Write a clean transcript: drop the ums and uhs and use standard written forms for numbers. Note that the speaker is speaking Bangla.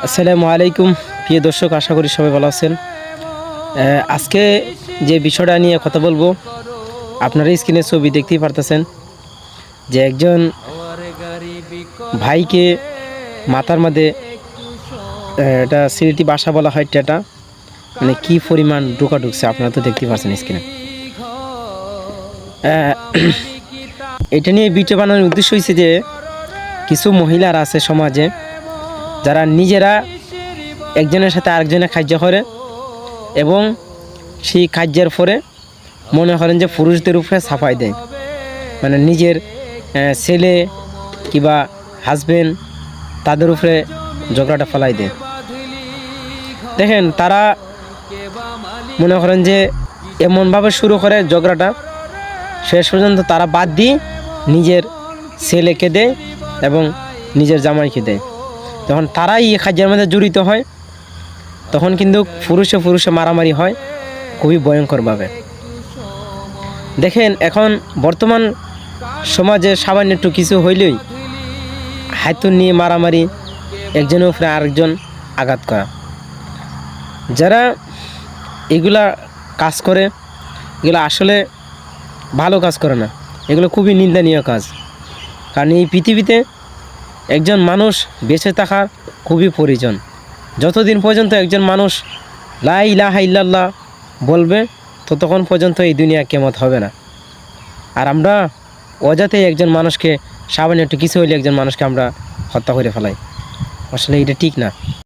আসসালামু আলাইকুম প্রিয় দর্শক, আশা করি সবাই ভালো আছেন। আজকে যে বিষয়টা নিয়ে কথা বলবো, আপনারা স্ক্রিনে ছবি দেখতেই পারতেছেন যে একজন ভাইকে মাথার মধ্যে এটা স্মৃতি বাসা বলা হয়, এটা মানে কি পরিমাণ ঢোকা ঢুকছে আপনারা তো দেখতেই পাচ্ছেন স্ক্রিনে। এটা নিয়ে ভিডিও বানানোর উদ্দেশ্য হয়েছে যে কিছু মহিলারা আছে সমাজে যারা নিজেরা একজনের সাথে আরেকজনের কার্য করে এবং সেই কার্যের পরে মনে করেন যে পুরুষদের উপরে ছাপাই দেয়, মানে নিজের ছেলে কিংবা হাজবেন্ড তাদের উপরে ঝগড়াটা ফেলাই দেয়। দেখেন, তারা মনে করেন যে এমনভাবে শুরু করে ঝগড়াটা, শেষ পর্যন্ত তারা বাদ দিয়ে নিজের ছেলেকে দেয় এবং নিজের জামাইকে দেয়। যখন তারাই এই কাজের মধ্যে জড়িত হয় তখন কিন্তু পুরুষে মারামারি হয় খুবই ভয়ঙ্করভাবে। দেখেন, এখন বর্তমান সমাজে সামান্য একটু কিছু হইলেই হাতুড়ি নিয়ে মারামারি, একজনের উপরে আরেকজন আঘাত করা। যারা এগুলা কাজ করে এগুলো আসলে ভালো কাজ করে না, এগুলো খুবই নিন্দনীয় কাজ। কারণ এই পৃথিবীতে একজন মানুষ বেঁচে থাকার খুবই প্রয়োজন। যতদিন পর্যন্ত একজন মানুষ লা ইলাহা ইল্লাল্লাহ বলবে ততক্ষণ পর্যন্ত এই দুনিয়া কিয়ামত হবে না। আর আমরা অজাতেই একজন মানুষকে, সামান্য একটু কিছু হইলে একজন মানুষকে আমরা হত্যা করে ফেলাই, আসলে এটা ঠিক না।